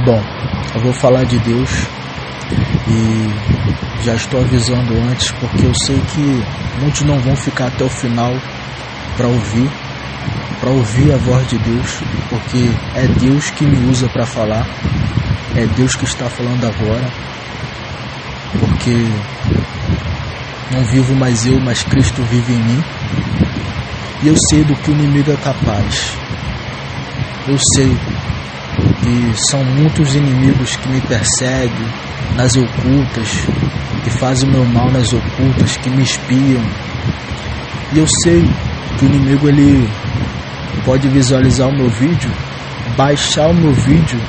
Bom, eu vou falar de Deus e já estou avisando antes, porque eu sei que muitos não vão ficar até o final para ouvir a voz de Deus, porque é Deus que me usa para falar, é Deus que está falando agora, porque não vivo mais eu, mas Cristo vive em mim, e eu sei do que o inimigo é capaz. Eu sei que são muitos inimigos que me perseguem nas ocultas, que fazem o meu mal nas ocultas, que me espiam. E eu sei que o inimigo ele pode visualizar o meu vídeo, baixar o meu vídeo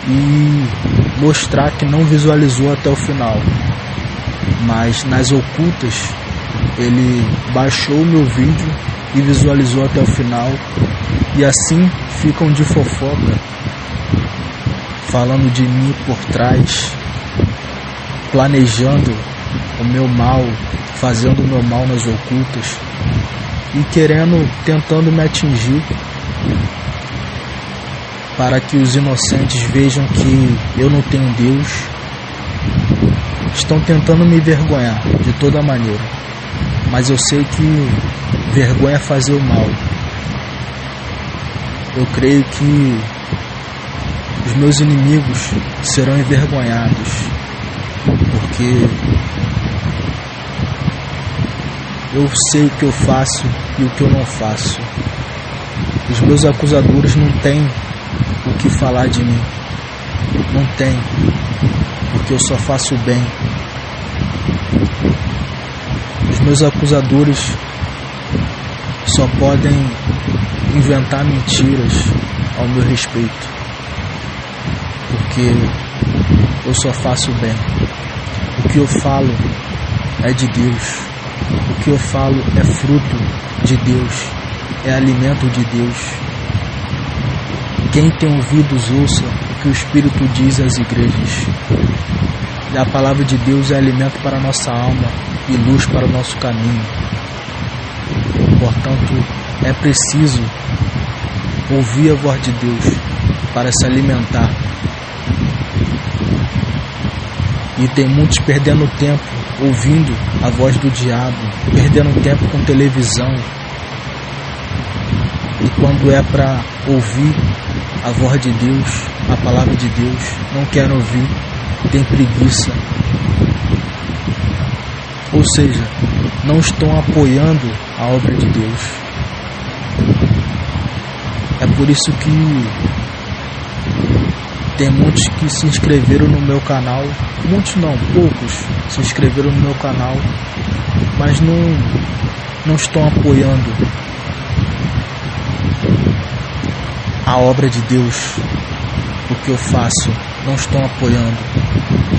e mostrar que não visualizou até o final. Mas nas ocultas ele baixou o meu vídeo e visualizou até o final, e assim ficam de fofoca, falando de mim por trás, planejando o meu mal, fazendo o meu mal nas ocultas e tentando me atingir, para que os inocentes vejam que eu não tenho Deus. Estão tentando me envergonhar de toda maneira, mas eu sei que vergonha é fazer o mal. Eu creio que os meus inimigos serão envergonhados, porque eu sei o que eu faço e o que eu não faço. Os meus acusadores não têm o que falar de mim, não tem, porque eu só faço o bem. Os meus acusadores só podem inventar mentiras ao meu respeito, porque eu só faço o bem. O que eu falo é de Deus, o que eu falo é fruto de Deus, é alimento de Deus. Quem tem ouvidos ouça o que o Espírito diz às igrejas. E a palavra de Deus é alimento para a nossa alma e luz para o nosso caminho. Portanto, é preciso ouvir a voz de Deus para se alimentar. E tem muitos perdendo tempo ouvindo a voz do diabo, perdendo tempo com televisão. E quando é para ouvir a voz de Deus, a palavra de Deus, não querem ouvir, tem preguiça. Ou seja, não estão apoiando a obra de Deus. É por isso que tem muitos que se inscreveram no meu canal, muitos não, poucos se inscreveram no meu canal, mas não estão apoiando a obra de Deus, o que eu faço, não estão apoiando,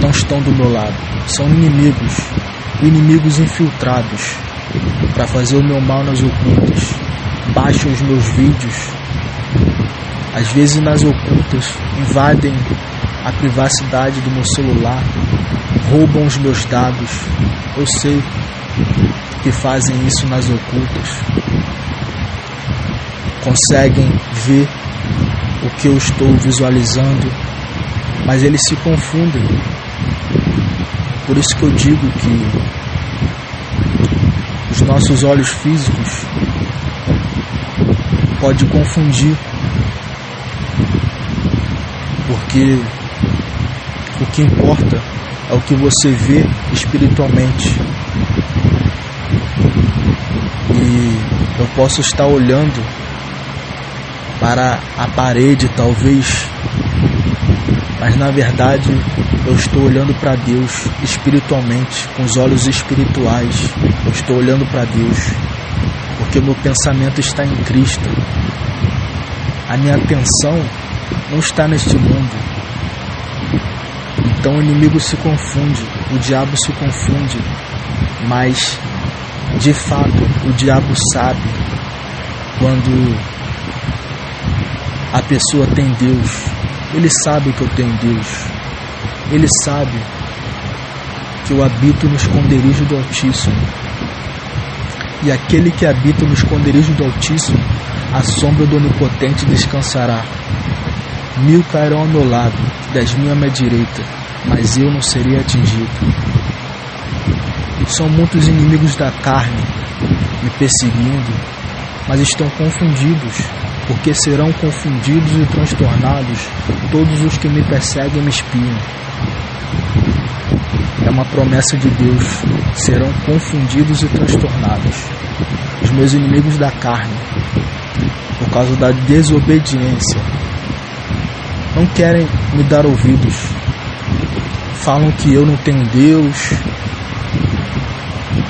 não estão do meu lado, são inimigos infiltrados para fazer o meu mal nas ocultas, baixam os meus vídeos, às vezes nas ocultas, invadem a privacidade do meu celular, roubam os meus dados. Eu sei que fazem isso nas ocultas, conseguem ver o que eu estou visualizando, mas eles se confundem. Por isso que eu digo que os nossos olhos físicos podem confundir, porque o que importa é o que você vê espiritualmente. E eu posso estar olhando para a parede talvez, mas na verdade eu estou olhando para Deus espiritualmente, com os olhos espirituais. Eu estou olhando para Deus, porque meu pensamento está em Cristo. A minha atenção não está neste mundo. Então o inimigo se confunde, o diabo se confunde, mas de fato o diabo sabe quando a pessoa tem Deus. Ele sabe que eu tenho Deus. Ele sabe que eu habito no esconderijo do Altíssimo. E aquele que habita no esconderijo do Altíssimo, a sombra do Onipotente descansará. 1000 cairão ao meu lado, 10.000 à minha direita, mas eu não serei atingido. São muitos inimigos da carne me perseguindo, mas estão confundidos, porque serão confundidos e transtornados todos os que me perseguem e me espiam. É uma promessa de Deus: serão confundidos e transtornados os meus inimigos da carne, por causa da desobediência. Não querem me dar ouvidos, falam que eu não tenho Deus,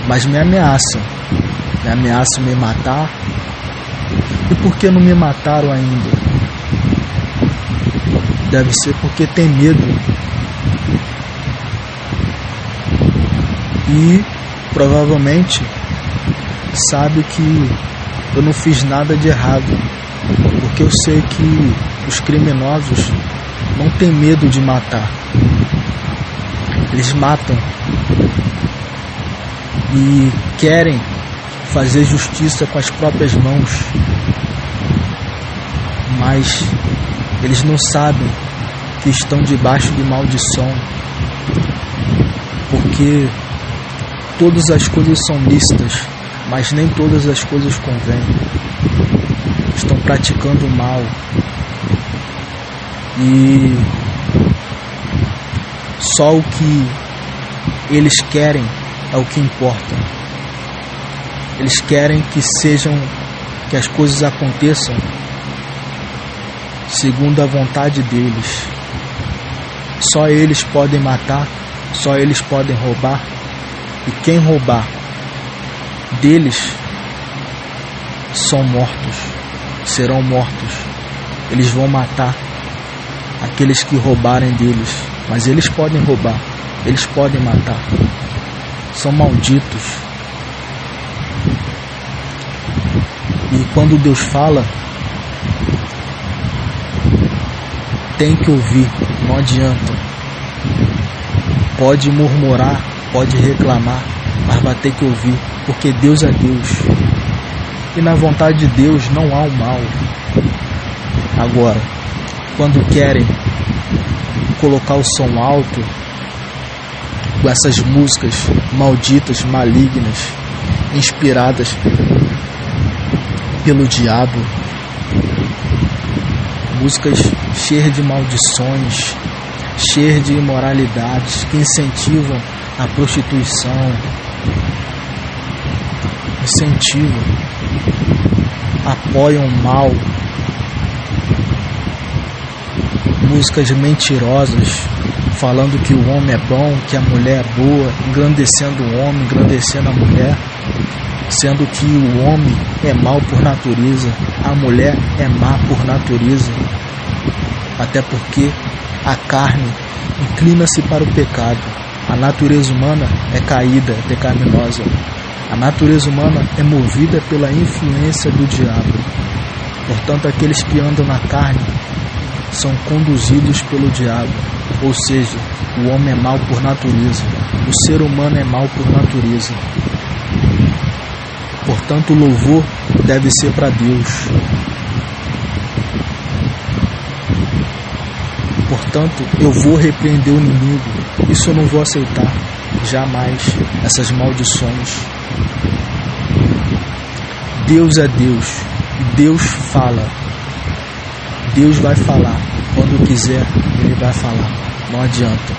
mas me ameaçam me matar. E por que não me mataram ainda? Deve ser porque tem medo. E provavelmente sabe que eu não fiz nada de errado, porque eu sei que os criminosos não têm medo de matar. Eles matam e querem fazer justiça com as próprias mãos, mas eles não sabem que estão debaixo de maldição, porque todas as coisas são lícitas, mas nem todas as coisas convêm. Estão praticando o mal e só o que eles querem é o que importa. Eles querem que as coisas aconteçam segundo a vontade deles. Só eles podem matar, só eles podem roubar, e quem roubar deles são mortos, serão mortos. Eles vão matar aqueles que roubarem deles, mas eles podem roubar, eles podem matar. São malditos. E quando Deus fala, tem que ouvir, não adianta. Pode murmurar, pode reclamar, mas vai ter que ouvir, porque Deus é Deus. E na vontade de Deus não há o mal. Agora, quando querem colocar o som alto, com essas músicas malditas, malignas, inspiradas pelo diabo, músicas cheias de maldições, cheias de imoralidades, que incentivam a prostituição, apoiam o mal, músicas mentirosas, falando que o homem é bom, que a mulher é boa, engrandecendo o homem, engrandecendo a mulher, sendo que o homem é mau por natureza, a mulher é má por natureza, até porque a carne inclina-se para o pecado. A natureza humana é caída, é pecaminosa. A natureza humana é movida pela influência do diabo. Portanto, aqueles que andam na carne são conduzidos pelo diabo. Ou seja, o homem é mau por natureza, o ser humano é mau por natureza. Portanto, o louvor deve ser para Deus. Portanto, eu vou repreender o inimigo. Isso eu não vou aceitar jamais, essas maldições. Deus é Deus. Deus fala. Deus vai falar. Quando quiser, Ele vai falar. Não adianta.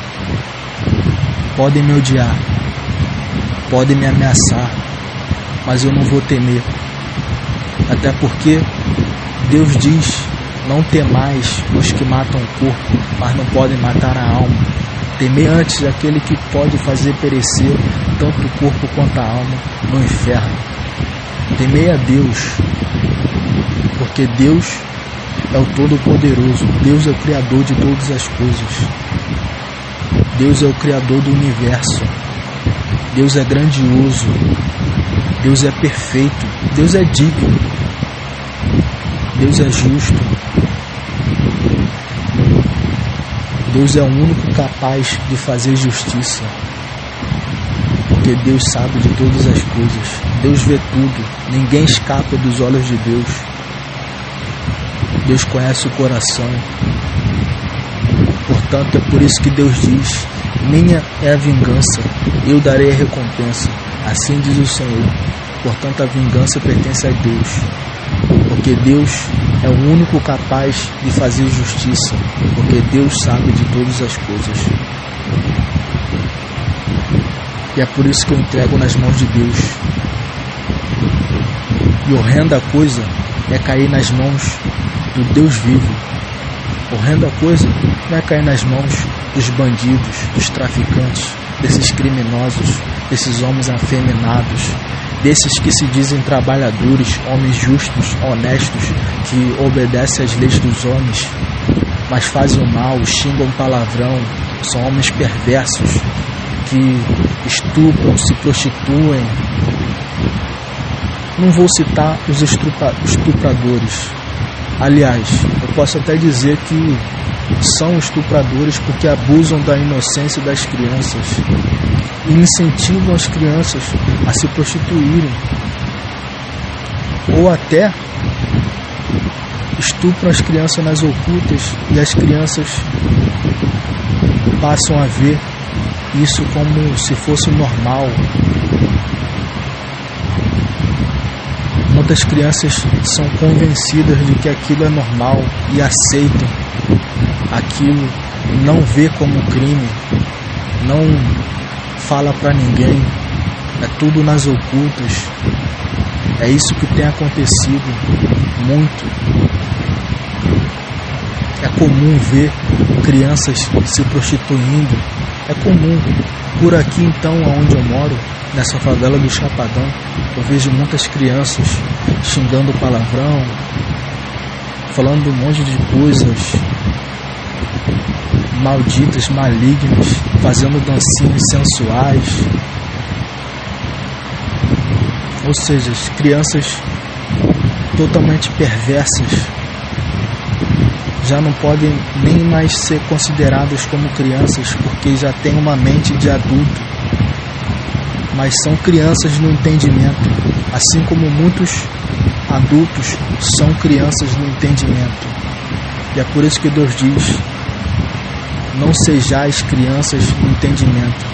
Podem me odiar, podem me ameaçar, mas eu não vou temer. Até porque Deus diz: não temais os que matam o corpo, mas não podem matar a alma. Temei antes aquele que pode fazer perecer tanto o corpo quanto a alma no inferno. Temei a Deus, porque Deus é o Todo-Poderoso. Deus é o Criador de todas as coisas. Deus é o Criador do universo. Deus é grandioso. Deus é perfeito. Deus é digno. Deus é justo. Deus é o único capaz de fazer justiça. Porque Deus sabe de todas as coisas. Deus vê tudo. Ninguém escapa dos olhos de Deus. Deus conhece o coração. Portanto, é por isso que Deus diz: minha é a vingança, eu darei a recompensa. Assim diz o Senhor. Portanto, a vingança pertence a Deus, porque Deus é o único capaz de fazer justiça, porque Deus sabe de todas as coisas. E é por isso que eu entrego nas mãos de Deus. E horrenda coisa é cair nas mãos do Deus vivo. Horrenda coisa não é cair nas mãos dos bandidos, dos traficantes, desses criminosos, desses homens afeminados, desses que se dizem trabalhadores, homens justos, honestos, que obedecem às leis dos homens, mas fazem o mal, xingam palavrão, são homens perversos, que estupram, se prostituem. Não vou citar os estupradores. Aliás, eu posso até dizer que são estupradores porque abusam da inocência das crianças e incentivam as crianças a se prostituírem, ou até estupram as crianças nas ocultas e as crianças passam a ver isso como se fosse normal. Muitas crianças são convencidas de que aquilo é normal e aceitam aquilo, não vê como crime, não fala para ninguém, é tudo nas ocultas. É isso que tem acontecido muito. É comum ver crianças se prostituindo, é comum. Por aqui então, onde eu moro, nessa favela do Chapadão, eu vejo muitas crianças xingando palavrão, falando um monte de coisas malditas, malignas, fazendo dancinhas sensuais. Ou seja, as crianças totalmente perversas já não podem nem mais ser consideradas como crianças, porque já têm uma mente de adulto, mas são crianças no entendimento, assim como muitos adultos são crianças no entendimento. E é por isso que Deus diz: não sejais crianças no entendimento,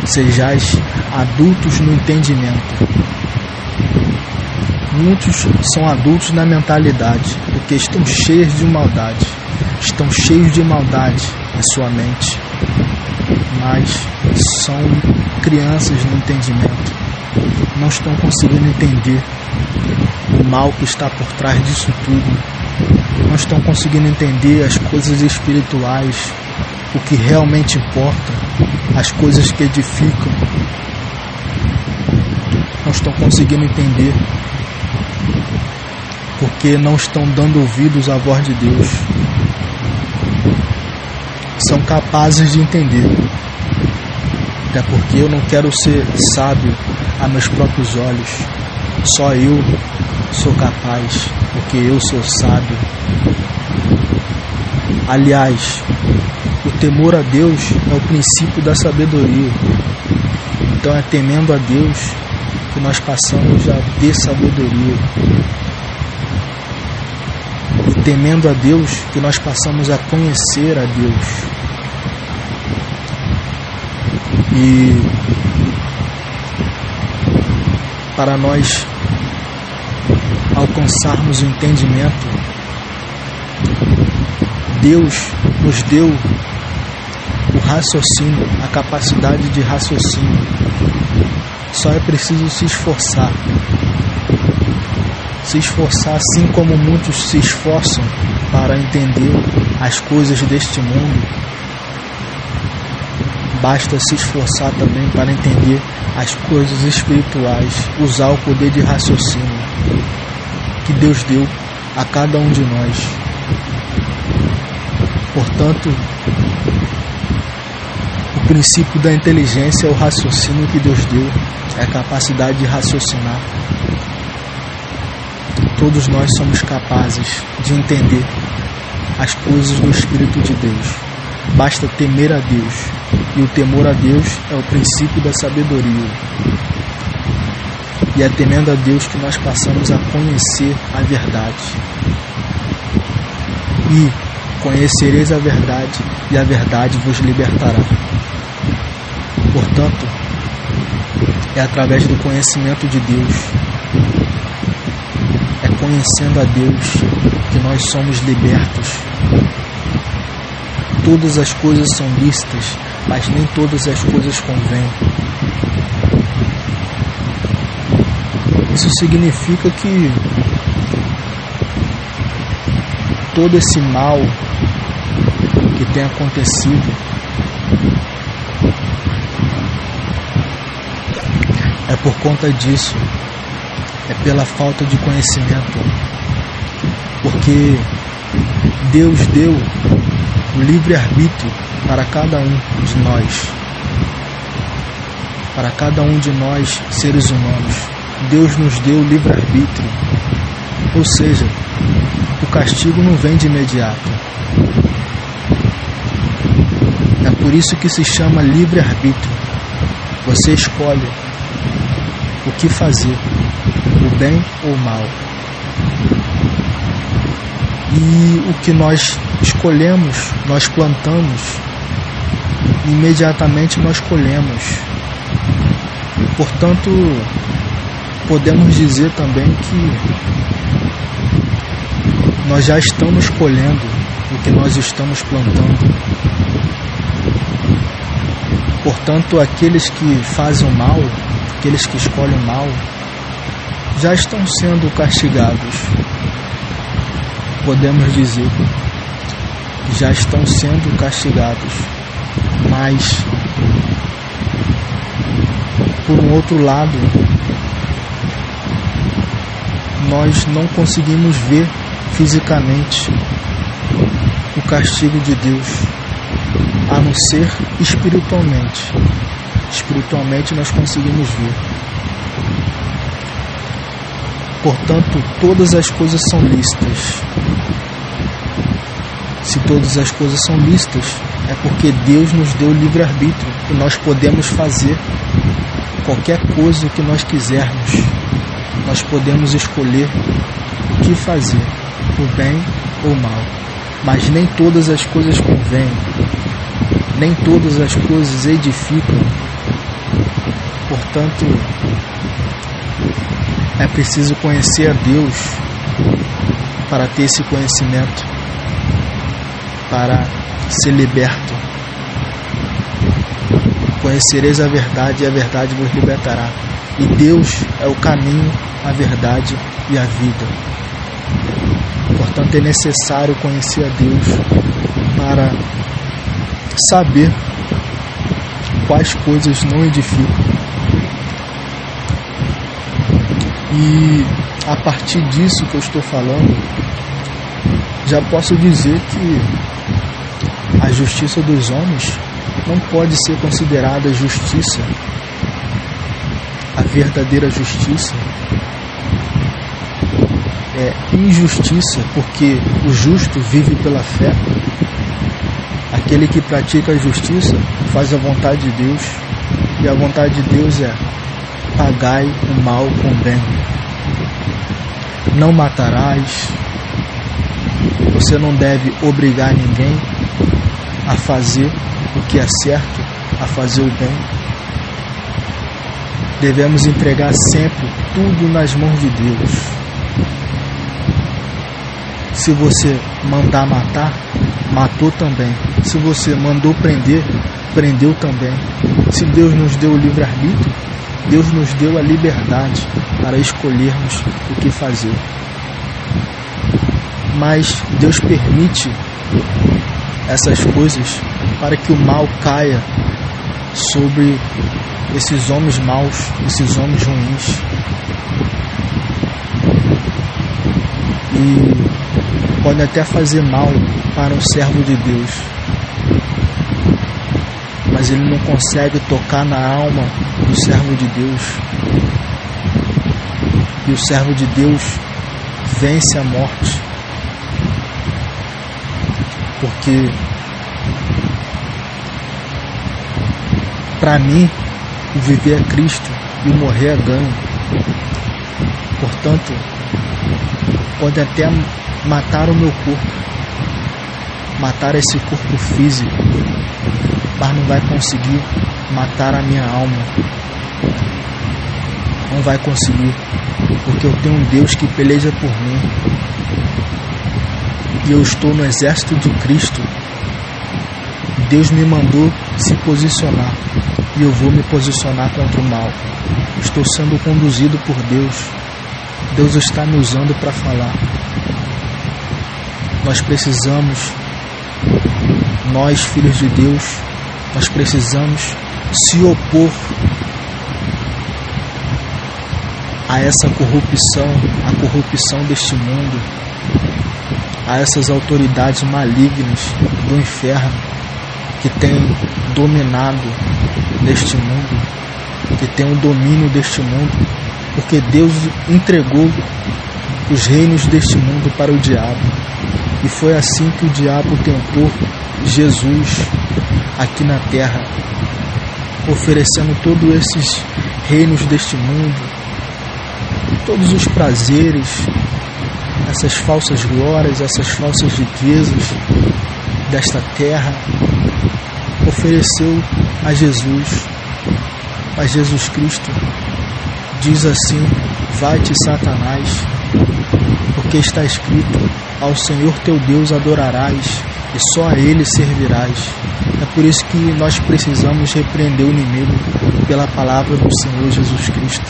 sejais adultos no entendimento. Muitos são adultos na mentalidade, porque estão cheios de maldade, estão cheios de maldade em sua mente, mas são crianças no entendimento, não estão conseguindo entender o mal que está por trás disso tudo, não estão conseguindo entender as coisas espirituais, o que realmente importa, as coisas que edificam, não estão conseguindo entender, porque não estão dando ouvidos à voz de Deus. São capazes de entender, até porque eu não quero ser sábio a meus próprios olhos, só eu sou capaz, porque eu sou sábio. Aliás, o temor a Deus é o princípio da sabedoria, então é temendo a Deus que nós passamos a ter sabedoria. E temendo a Deus que nós passamos a conhecer a Deus. E para nós alcançarmos o entendimento, Deus nos deu o raciocínio, a capacidade de raciocínio. Só é preciso se esforçar. Se esforçar assim como muitos se esforçam para entender as coisas deste mundo. Basta se esforçar também para entender as coisas espirituais, usar o poder de raciocínio que Deus deu a cada um de nós. Portanto, o princípio da inteligência é o raciocínio que Deus deu, é a capacidade de raciocinar. Todos nós somos capazes de entender as coisas do Espírito de Deus. Basta temer a Deus, e o temor a Deus é o princípio da sabedoria. E é temendo a Deus que nós passamos a conhecer a verdade. E Conhecereis a verdade, e a verdade vos libertará. Portanto, é através do conhecimento de Deus, é conhecendo a Deus que nós somos libertos. Todas as coisas são lícitas, mas nem todas as coisas convêm. Isso significa que todo esse mal que tem acontecido é por conta disso, é pela falta de conhecimento, porque Deus deu o livre-arbítrio para cada um de nós, seres humanos. Deus nos deu o livre-arbítrio, ou seja, o castigo não vem de imediato. É por isso que se chama livre-arbítrio. Você escolhe o que fazer, o bem ou o mal. E o que nós escolhemos, nós plantamos, imediatamente nós colhemos. Portanto, podemos dizer também que nós já estamos colhendo o que nós estamos plantando. Portanto, aqueles que fazem o mal, aqueles que escolhem o mal, já estão sendo castigados. Podemos dizer que já estão sendo castigados. Mas, por um outro lado, nós não conseguimos ver fisicamente o castigo de Deus, a não ser espiritualmente. Espiritualmente nós conseguimos ver. Portanto, todas as coisas são lícitas. Se todas as coisas são lícitas, é porque Deus nos deu livre-arbítrio e nós podemos fazer qualquer coisa que nós quisermos. Nós podemos escolher o que fazer, o bem ou o mal. Mas nem todas as coisas convêm, nem todas as coisas edificam. Portanto, é preciso conhecer a Deus para ter esse conhecimento, para ser liberto. Conhecereis a verdade, e a verdade vos libertará. E Deus é o caminho, a verdade e a vida. Portanto, é necessário conhecer a Deus para saber quais coisas não edificam. E a partir disso que eu estou falando, já posso dizer que a justiça dos homens não pode ser considerada justiça. A verdadeira justiça é injustiça, porque o justo vive pela fé. Aquele que pratica a justiça faz a vontade de Deus, e a vontade de Deus é: pagai o mal com o bem. Não matarás. Você não deve obrigar ninguém a fazer o que é certo, a fazer o bem. Devemos entregar sempre tudo nas mãos de Deus. Se você mandar matar, matou também. Se você mandou prender, prendeu também. Se Deus nos deu o livre-arbítrio, Deus nos deu a liberdade para escolhermos o que fazer. Mas Deus permite essas coisas para que o mal caia sobre esses homens maus, esses homens ruins. E pode até fazer mal para um servo de Deus, mas ele não consegue tocar na alma do servo de Deus. E o servo de Deus vence a morte, porque para mim o viver é Cristo e o morrer é ganho. Portanto, pode até matar o meu corpo, matar esse corpo físico, mas não vai conseguir matar a minha alma. Não vai conseguir, porque eu tenho um Deus que peleja por mim. E eu estou no exército de Cristo. Deus me mandou se posicionar, e eu vou me posicionar contra o mal. Estou sendo conduzido por Deus. Deus está me usando para falar. Nós precisamos, nós filhos de Deus, nós precisamos se opor a essa corrupção, a corrupção deste mundo, a essas autoridades malignas do inferno que têm dominado deste mundo, que tem o domínio deste mundo, porque Deus entregou os reinos deste mundo para o diabo. E foi assim que o diabo tentou Jesus aqui na terra, oferecendo todos esses reinos deste mundo, todos os prazeres, essas falsas glórias, essas falsas riquezas desta terra, ofereceu a Jesus. Mas Jesus Cristo diz assim: vai-te, Satanás, porque está escrito: ao Senhor teu Deus adorarás e só a Ele servirás. É por isso que nós precisamos repreender o inimigo pela palavra do Senhor Jesus Cristo.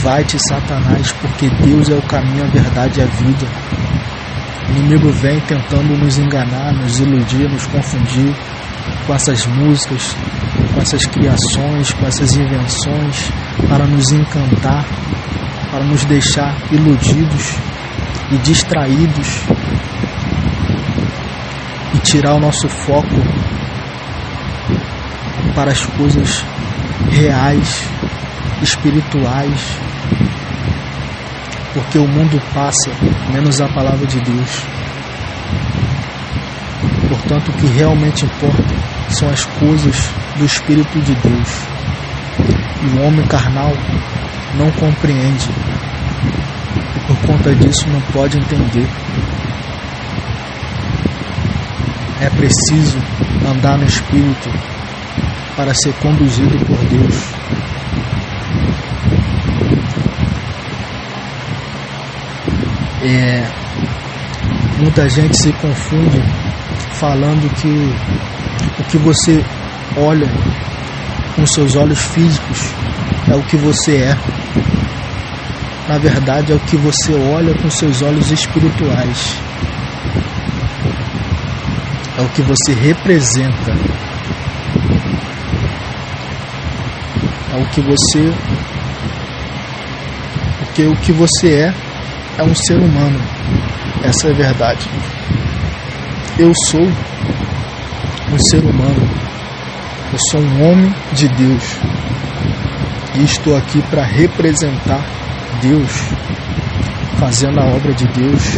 Vai-te, Satanás, porque Deus é o caminho, a verdade e a vida. O inimigo vem tentando nos enganar, nos iludir, nos confundir com essas músicas, com essas criações, com essas invenções, para nos encantar, para nos deixar iludidos e distraídos e tirar o nosso foco para as coisas reais, espirituais, porque o mundo passa, menos a palavra de Deus. Portanto, o que realmente importa são as coisas do Espírito de Deus. E o homem carnal não compreende, e por conta disso não pode entender. É preciso andar no Espírito para ser conduzido por Deus. Muita gente se confunde falando que o que você olha com seus olhos físicos é o que você é. Na verdade, é o que você olha com seus olhos espirituais. É o que você representa. É o que você... Porque o que você é um ser humano. Essa é a verdade. Eu sou um ser humano. Eu sou um homem de Deus. E estou aqui para representar Deus, fazendo a obra de Deus,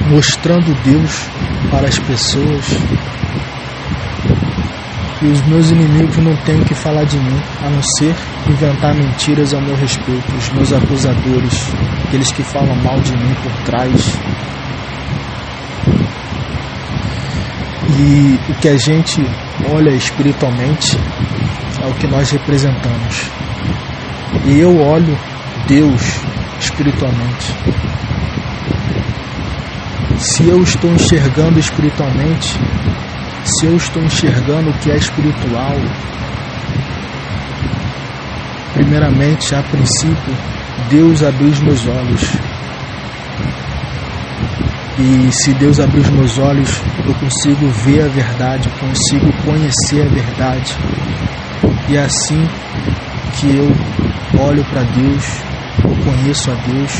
mostrando Deus para as pessoas. E os meus inimigos não têm o que falar de mim, a não ser inventar mentiras a meu respeito. Os meus acusadores, aqueles que falam mal de mim por trás. E o que a gente olha espiritualmente é o que nós representamos. E eu olho Deus espiritualmente. Se eu estou enxergando espiritualmente, se eu estou enxergando o que é espiritual, primeiramente, a princípio, Deus abriu os meus olhos. E se Deus abrir os meus olhos, eu consigo ver a verdade, consigo conhecer a verdade. E é assim que eu olho para Deus, eu conheço a Deus,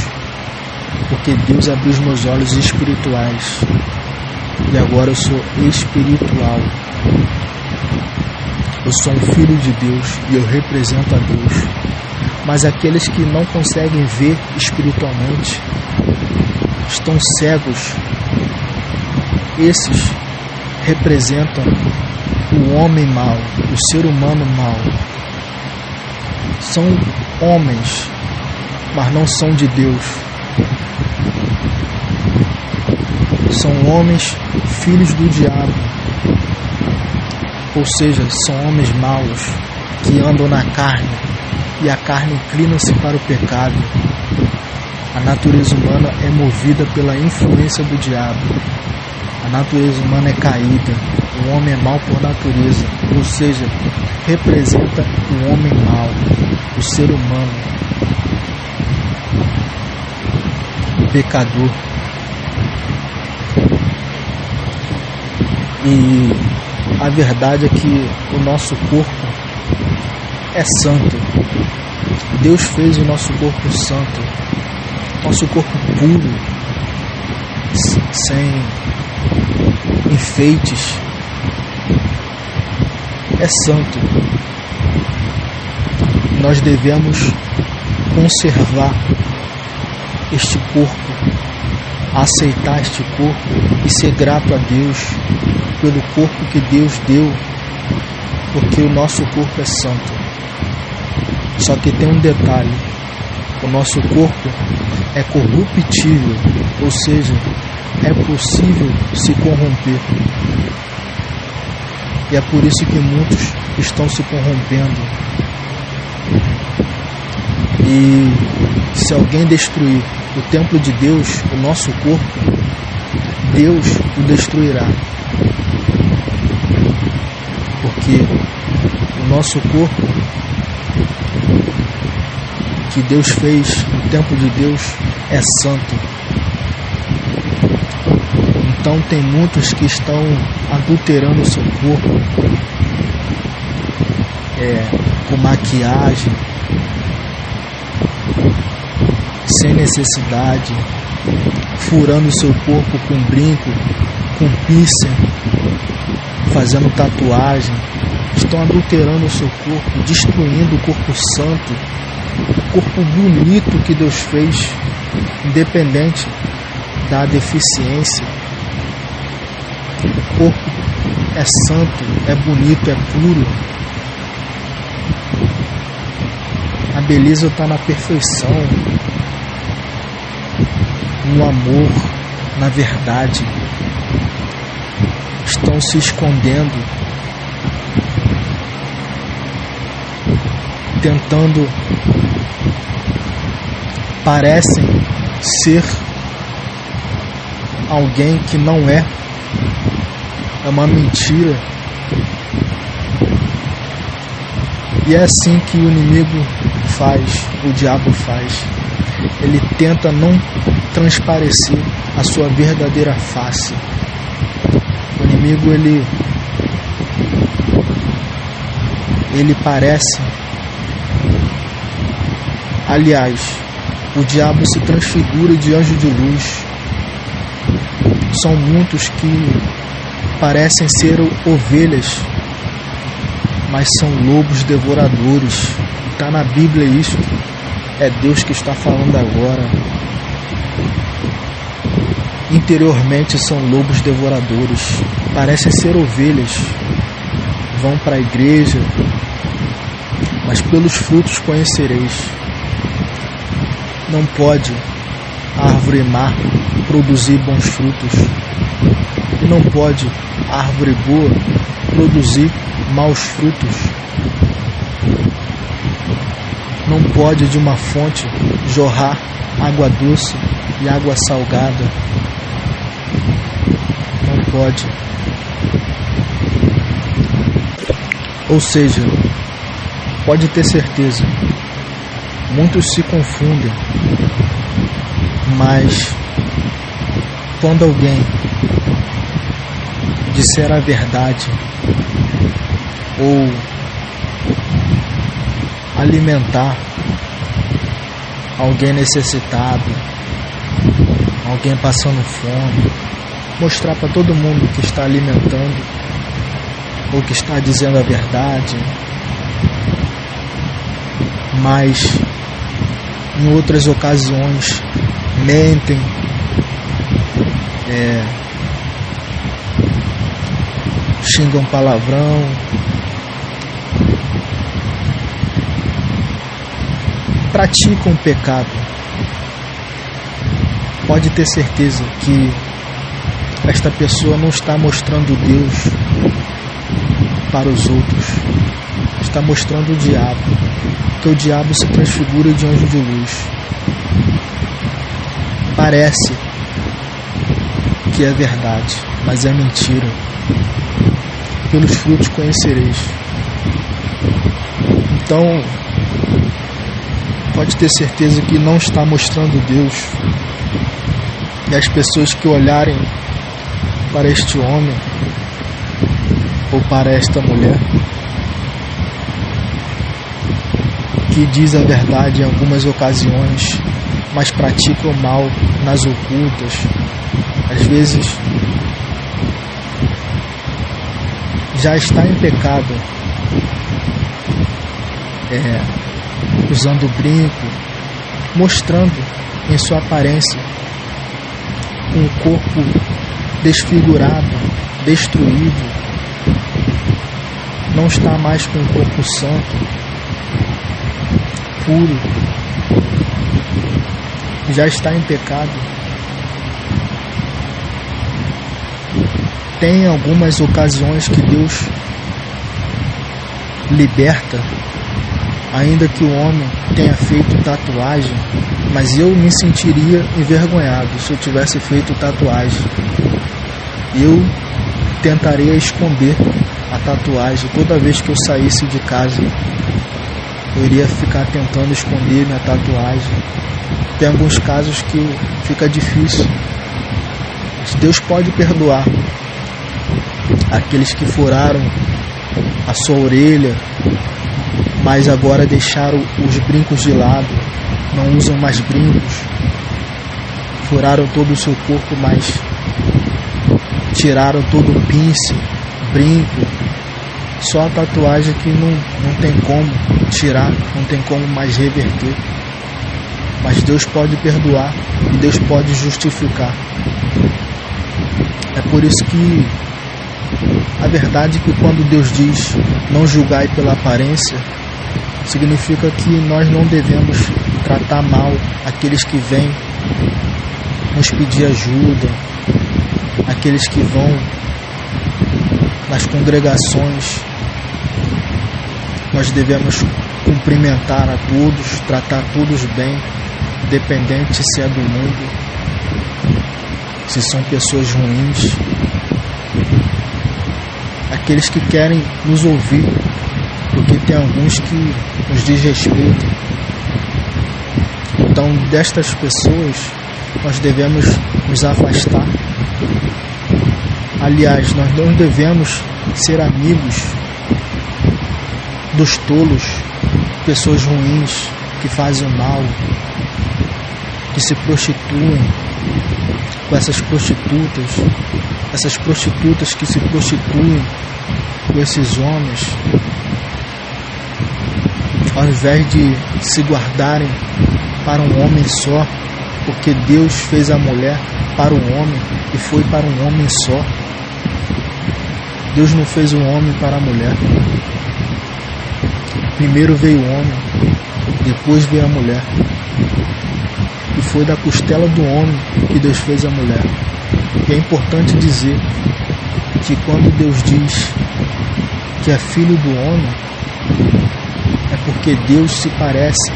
porque Deus abriu os meus olhos espirituais. E agora eu sou espiritual. Eu sou um filho de Deus e eu represento a Deus. Mas aqueles que não conseguem ver espiritualmente, estão cegos. Esses representam o homem mau, o ser humano mau. São homens, mas não são de Deus. são homens filhos do diabo, ou seja, são homens maus que andam na carne, e a carne inclina-se para o pecado. A natureza humana é movida pela influência do diabo. A natureza humana é caída. O homem é mau por natureza, ou seja, representa o homem mau, o ser humano, o pecador. E a verdade é que o nosso corpo é santo. Deus fez o nosso corpo santo, nosso corpo puro, sem enfeites, é santo. Nós devemos conservar este corpo, aceitar este corpo e ser grato a Deus pelo corpo que Deus deu, porque o nosso corpo é santo. Só que tem um detalhe: o nosso corpo é corruptível, ou seja, é possível se corromper. E é por isso que muitos estão se corrompendo. E se alguém destruir o templo de Deus, o nosso corpo, Deus o destruirá. Porque o nosso corpo que Deus fez, o templo de Deus, é santo. Então tem muitos que estão adulterando o seu corpo, com maquiagem, sem necessidade, furando o seu corpo com brinco, com piercing, fazendo tatuagem. Estão adulterando o seu corpo, destruindo o corpo santo, o corpo bonito que Deus fez, independente da deficiência. O corpo é santo, é bonito, é puro. A beleza está na perfeição, no amor, na verdade. Estão se escondendo, tentando, parecem ser alguém que não é. É uma mentira. E é assim que o inimigo faz, o diabo faz. Ele tenta não transparecer a sua verdadeira face. O inimigo, ele parece... Aliás, o diabo se transfigura de anjo de luz. São muitos que parecem ser ovelhas, mas são lobos devoradores. Está na Bíblia isso. É Deus que está falando agora. Interiormente são lobos devoradores. Parecem ser ovelhas. Vão para a igreja, mas pelos frutos conhecereis. Não pode a árvore má produzir bons frutos. E não pode a árvore boa produzir maus frutos. Não pode de uma fonte jorrar água doce e água salgada. Não pode. Ou seja, pode ter certeza, muitos se confundem, mas quando alguém disser a verdade ou alimentar alguém necessitado, alguém passando fome, mostrar para todo mundo que está alimentando ou que está dizendo a verdade, mas em outras ocasiões mentem, xingam palavrão, praticam pecado. Pode ter certeza que esta pessoa não está mostrando Deus para os outros, está mostrando o diabo, que o diabo se transfigura de anjo de luz. Parece que é verdade, mas é mentira. Pelos frutos conhecereis. Então, pode ter certeza que não está mostrando Deus. E as pessoas que olharem para este homem ou para esta mulher, que diz a verdade em algumas ocasiões, mas pratica o mal nas ocultas, às vezes já está em pecado, usando brinco, mostrando em sua aparência um corpo desfigurado, destruído, não está mais com um corpo santo, puro, já está em pecado. Tem algumas ocasiões que Deus liberta, ainda que o homem tenha feito tatuagem, mas eu me sentiria envergonhado se eu tivesse feito tatuagem. Eu tentaria esconder a tatuagem toda vez que eu saísse de casa. Eu iria ficar tentando esconder minha tatuagem. Tem alguns casos que fica difícil. Deus pode perdoar aqueles que furaram a sua orelha, mas agora deixaram os brincos de lado, não usam mais brincos, furaram todo o seu corpo, mas tiraram todo o pince, brinco, só a tatuagem que não tem como tirar, não tem como mais reverter. Mas Deus pode perdoar e Deus pode justificar. É por isso que a verdade é que quando Deus diz não julgai pela aparência, significa que nós não devemos tratar mal aqueles que vêm nos pedir ajuda, aqueles que vão nas congregações. Nós devemos cumprimentar a todos, tratar todos bem, independente se é do mundo, se são pessoas ruins, aqueles que querem nos ouvir, porque tem alguns que nos desrespeitam. Então, destas pessoas, nós devemos nos afastar. Aliás, nós não devemos ser amigos dos tolos, pessoas ruins, que fazem o mal, que se prostituem com essas prostitutas que se prostituem com esses homens, ao invés de se guardarem para um homem só, porque Deus fez a mulher para o homem e foi para um homem só. Deus não fez o homem para a mulher. Primeiro veio o homem, depois veio a mulher. E foi da costela do homem que Deus fez a mulher. E é importante dizer que quando Deus diz que é filho do homem, é porque Deus se parece,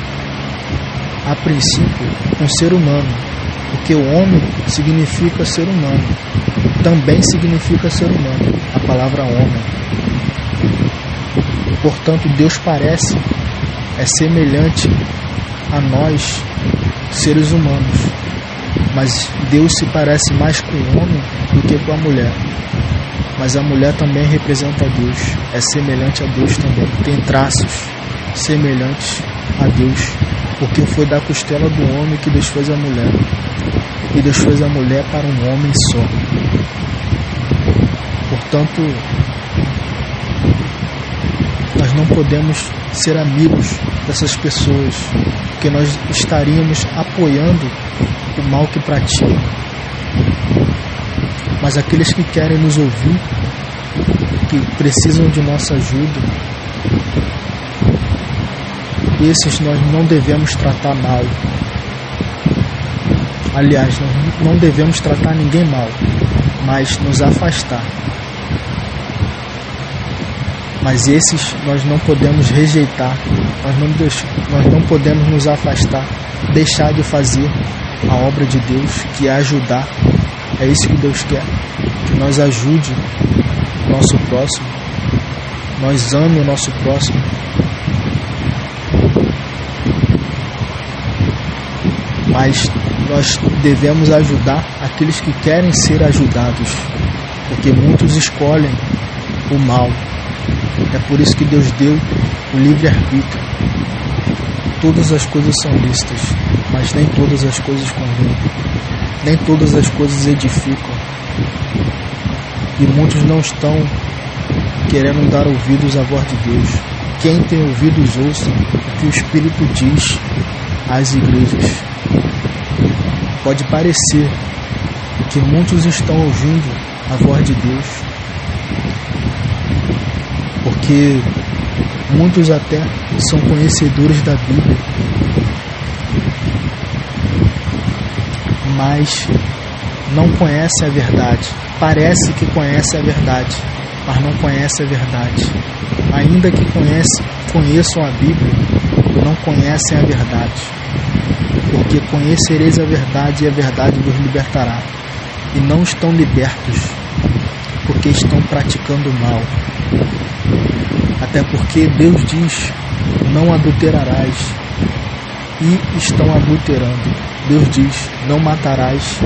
a princípio, com o ser humano. Porque o homem significa ser humano. Também significa ser humano, a palavra homem. Portanto, Deus parece, é semelhante a nós, seres humanos. Mas Deus se parece mais com o homem do que com a mulher. Mas a mulher também representa a Deus, é semelhante a Deus também, tem traços semelhantes a Deus, porque foi da costela do homem que Deus fez a mulher, e Deus fez a mulher para um homem só. Portanto, nós não podemos ser amigos dessas pessoas, porque nós estaríamos apoiando o mal que praticam. Mas aqueles que querem nos ouvir, que precisam de nossa ajuda, esses nós não devemos tratar mal. Aliás, nós não devemos tratar ninguém mal, mas nos afastar. Mas esses nós não podemos rejeitar, nós não podemos nos afastar, deixar de fazer a obra de Deus, que é ajudar. É isso que Deus quer, que nós ajude o nosso próximo, nós amemos o nosso próximo. Mas nós devemos ajudar aqueles que querem ser ajudados, porque muitos escolhem o mal. É por isso que Deus deu o livre-arbítrio. Todas as coisas são lícitas, mas nem todas as coisas convêm, nem todas as coisas edificam. E muitos não estão querendo dar ouvidos à voz de Deus. Quem tem ouvidos, ouça o que o Espírito diz às igrejas. Pode parecer que muitos estão ouvindo a voz de Deus, porque muitos até são conhecedores da Bíblia, mas não conhecem a verdade. Parece que conhecem a verdade, mas não conhecem a verdade. Ainda que conheçam a Bíblia, não conhecem a verdade. Porque conhecereis a verdade e a verdade vos libertará. E não estão libertos, porque estão praticando o mal. Até porque Deus diz, não adulterarás, e estão adulterando. Deus diz, não matarás,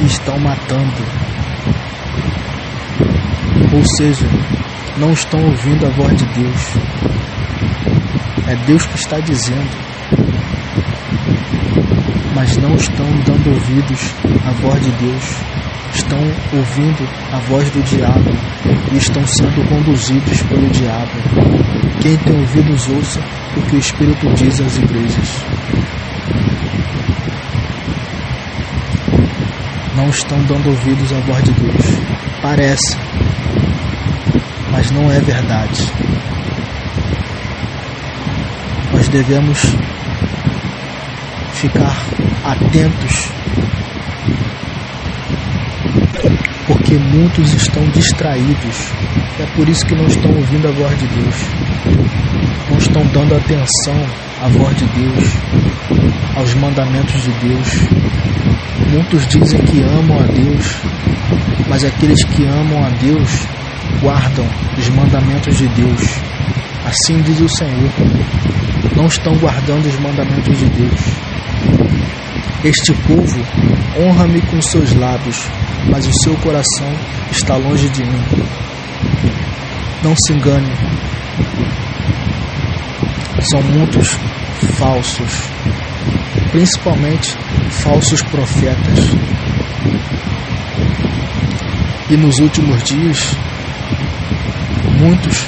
e estão matando. Ou seja, não estão ouvindo a voz de Deus. É Deus que está dizendo, mas não estão dando ouvidos à voz de Deus. Estão ouvindo a voz do diabo e estão sendo conduzidos pelo diabo. Quem tem ouvidos, ouça o que o Espírito diz às igrejas. Não estão dando ouvidos à voz de Deus. Parece, mas não é verdade. Nós devemos ficar atentos, porque muitos estão distraídos. É por isso que não estão ouvindo a voz de Deus, não estão dando atenção à voz de Deus, aos mandamentos de Deus. Muitos dizem que amam a Deus, mas aqueles que amam a Deus guardam os mandamentos de Deus. Assim diz o Senhor, não estão guardando os mandamentos de Deus. Este povo honra-me com seus lábios, mas o seu coração está longe de mim. Não se engane, são muitos falsos, principalmente falsos profetas. E nos últimos dias, muitos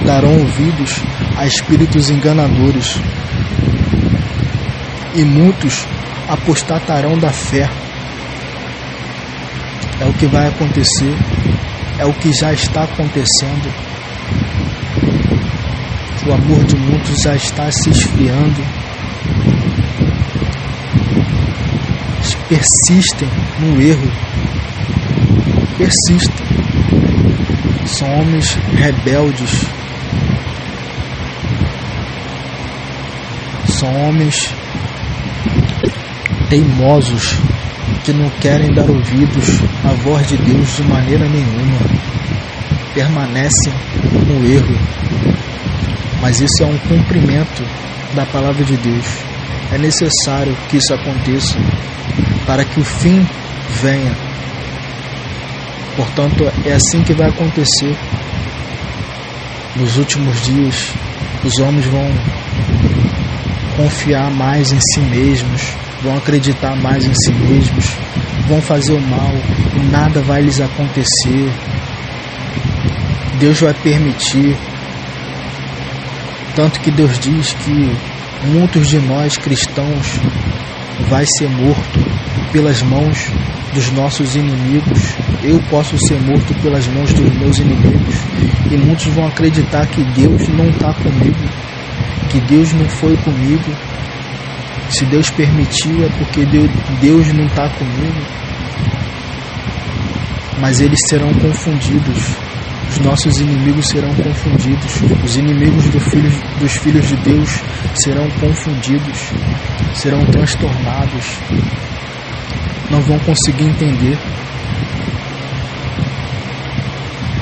darão ouvidos a espíritos enganadores, e muitos apostatarão da fé. É o que vai acontecer, é o que já está acontecendo. O amor de muitos já está se esfriando. Persistem no erro, persistem. São homens rebeldes, são homens teimosos, que não querem dar ouvidos à voz de Deus de maneira nenhuma, permanecem no erro. Mas isso é um cumprimento da palavra de Deus. É necessário que isso aconteça para que o fim venha. Portanto, é assim que vai acontecer. Nos últimos dias, os homens vão confiar mais em si mesmos, vão acreditar mais em si mesmos, vão fazer o mal e nada vai lhes acontecer. Deus vai permitir. Tanto que Deus diz que muitos de nós cristãos vai ser morto pelas mãos dos nossos inimigos. Eu posso ser morto pelas mãos dos meus inimigos. E muitos vão acreditar que Deus não está comigo, que Deus não foi comigo. Se Deus permitiu é porque Deus não está comigo. mas eles serão confundidos. Os nossos inimigos serão confundidos. Os inimigos dos filhos de Deus serão confundidos, serão transtornados, não vão conseguir entender,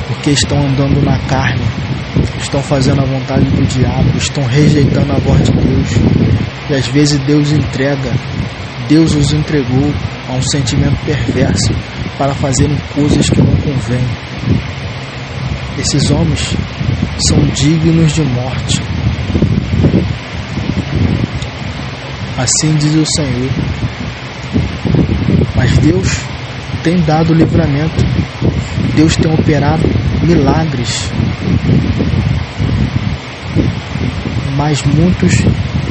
porque estão andando na carne, estão fazendo a vontade do diabo, estão rejeitando a voz de Deus. E às vezes Deus os entregou a um sentimento perverso para fazerem coisas que não convêm. Esses homens são dignos de morte. Assim diz o Senhor. Mas Deus tem dado livramento. Deus tem operado milagres. Mas muitos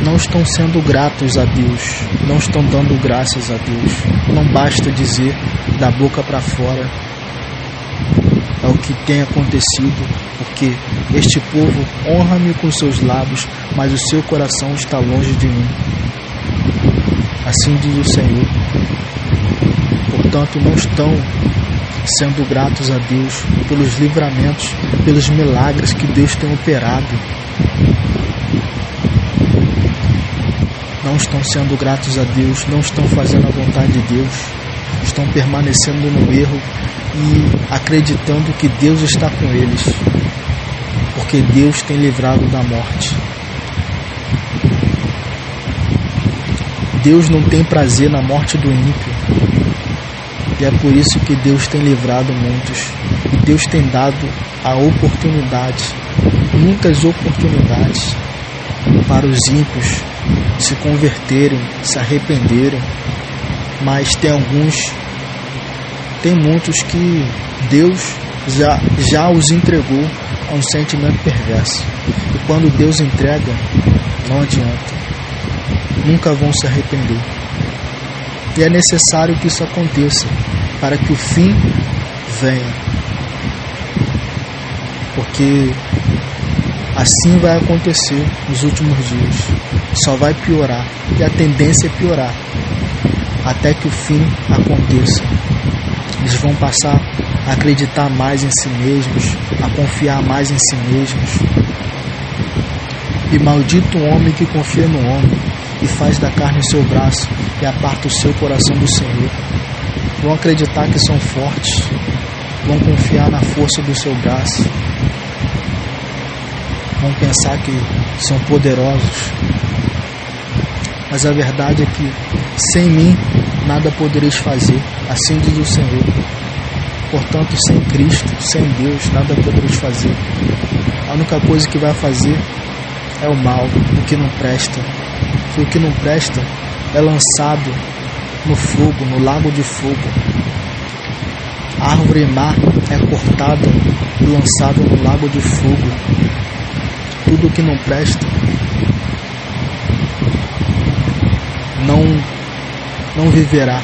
não estão sendo gratos a Deus, não estão dando graças a Deus. Não basta dizer da boca para fora. É o que tem acontecido, porque este povo honra-me com seus lábios, mas o seu coração está longe de mim. Assim diz o Senhor. Portanto, não estão sendo gratos a Deus pelos livramentos, pelos milagres que Deus tem operado. Não estão sendo gratos a Deus, não estão fazendo a vontade de Deus, estão permanecendo no erro e acreditando que Deus está com eles, porque Deus tem livrado da morte. Deus não tem prazer na morte do ímpio, e é por isso que Deus tem livrado muitos, e Deus tem dado a oportunidade, muitas oportunidades para os ímpios se converterem, se arrependerem, mas tem muitos que Deus já os entregou a um sentimento perverso. E quando Deus entrega, não adianta. Nunca vão se arrepender. E é necessário que isso aconteça para que o fim venha. Porque assim vai acontecer nos últimos dias. Só vai piorar. E a tendência é piorar. Até que o fim aconteça. Eles vão passar a acreditar mais em si mesmos, a confiar mais em si mesmos. E maldito o homem que confia no homem e faz da carne seu braço e aparta o seu coração do Senhor. Vão acreditar que são fortes, vão confiar na força do seu braço, vão pensar que são poderosos. Mas a verdade é que sem mim nada podereis fazer, assim diz o Senhor. Portanto, sem Cristo, sem Deus, nada podereis fazer. A única coisa que vai fazer é o mal, o que não presta. E o que não presta é lançado no fogo, no lago de fogo. A árvore má é cortada e lançada no lago de fogo. Tudo o que não presta não viverá,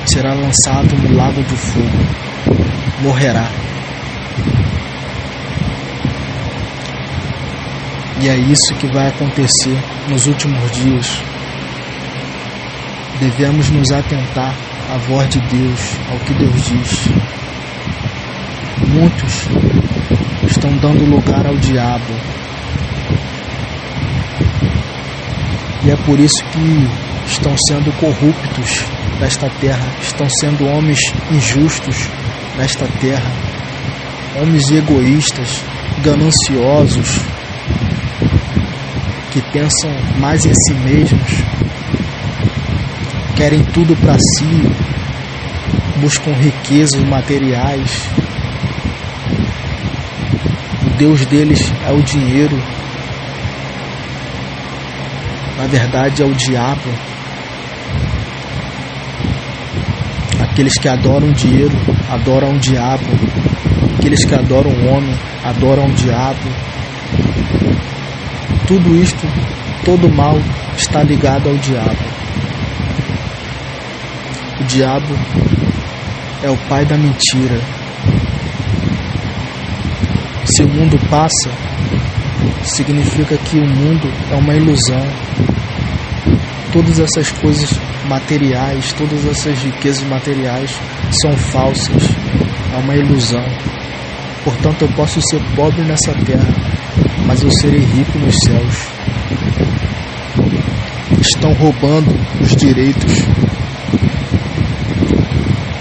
será lançado no lago de fogo, morrerá. E é isso que vai acontecer nos últimos dias. Devemos nos atentar à voz de Deus, ao que Deus diz. Muitos estão dando lugar ao diabo. E é por isso que estão sendo corruptos nesta terra, estão sendo homens injustos nesta terra, homens egoístas, gananciosos, que pensam mais em si mesmos, querem tudo para si, buscam riquezas materiais. O Deus deles é o dinheiro. Na verdade é o diabo. Aqueles que adoram o dinheiro adoram o diabo. Aqueles que adoram o homem adoram o diabo. Tudo isto, todo mal está ligado ao diabo. O diabo é o pai da mentira. Se o mundo passa, significa que o mundo é uma ilusão. todas essas coisas materiais, todas essas riquezas materiais são falsas, é uma ilusão. Portanto, eu posso ser pobre nessa terra, mas eu serei rico nos céus. Estão roubando os direitos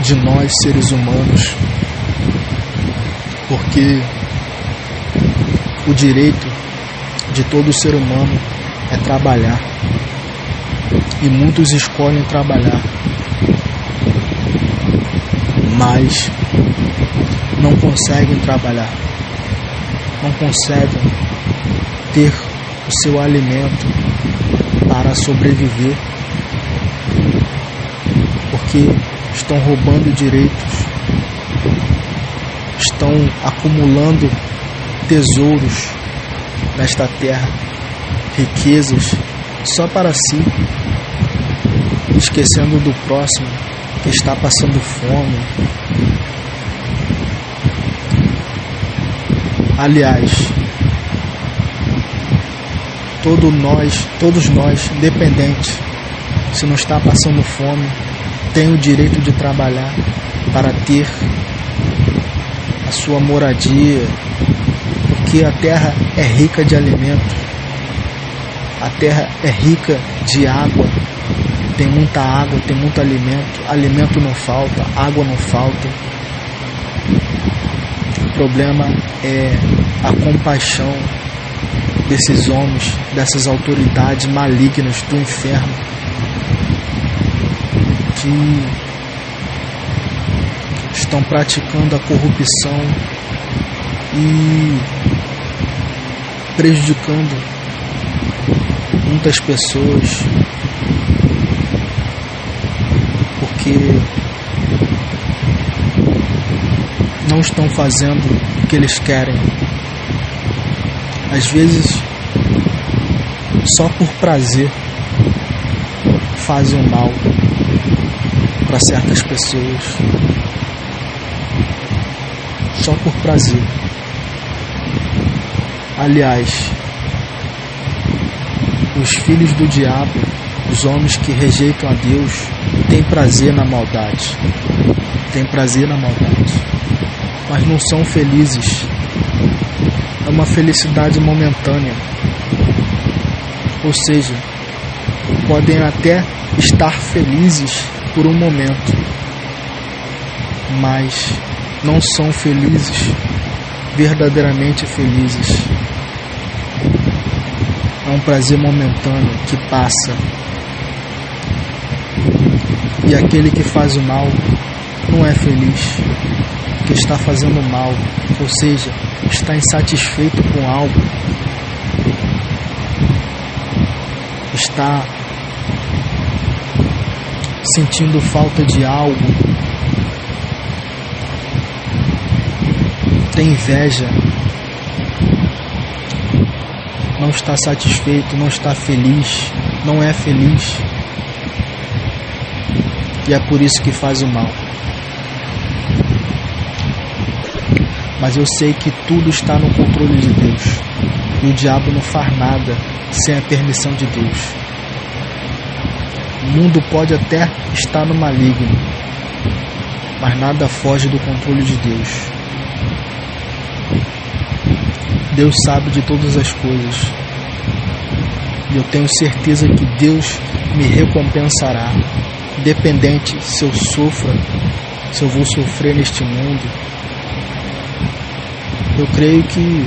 de nós, seres humanos, porque o direito de todo ser humano é trabalhar, e muitos escolhem trabalhar, mas não conseguem trabalhar, não conseguem ter o seu alimento para sobreviver, porque estão roubando direitos, estão acumulando tesouros nesta terra, riquezas só para si, esquecendo do próximo que está passando fome. Aliás, todos nós, independente se não está passando fome, tem o direito de trabalhar para ter a sua moradia, porque a terra é rica de alimento, a terra é rica de água, tem muita água, tem muito alimento não falta, água não falta. O problema é a compaixão desses homens, dessas autoridades malignas do inferno, que estão praticando a corrupção e prejudicando muitas pessoas, porque não estão fazendo o que eles querem. Às vezes, só por prazer, fazem o mal para certas pessoas. Só por prazer. Aliás, os filhos do diabo, os homens que rejeitam a Deus, têm prazer na maldade. Têm prazer na maldade. Mas não são felizes. É uma felicidade momentânea. Ou seja, podem até estar felizes por um momento, mas não são felizes, verdadeiramente felizes. É um prazer momentâneo que passa. E aquele que faz o mal não é feliz, porque está fazendo mal, ou seja, está insatisfeito com algo, está sentindo falta de algo, tem inveja, não está satisfeito, não está feliz, não é feliz, e é por isso que faz o mal. Mas eu sei que tudo está no controle de Deus, e o diabo não faz nada sem a permissão de Deus. O mundo pode até estar no maligno, mas nada foge do controle de Deus. Deus sabe de todas as coisas, e eu tenho certeza que Deus me recompensará, independente se eu sofra, se eu vou sofrer neste mundo. Eu creio que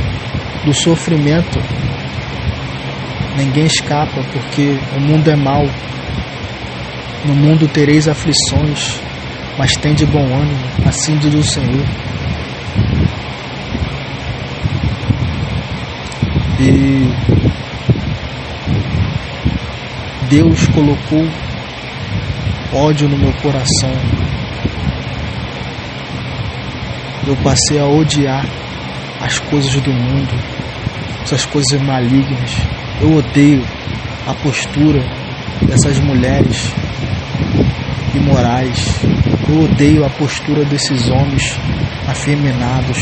do sofrimento ninguém escapa, porque o mundo é mau. No mundo tereis aflições, mas tende bom ânimo, assim diz o Senhor. E Deus colocou ódio no meu coração. Eu passei a odiar as coisas do mundo, essas coisas malignas. Eu odeio a postura dessas mulheres imorais. Eu odeio a postura desses homens afeminados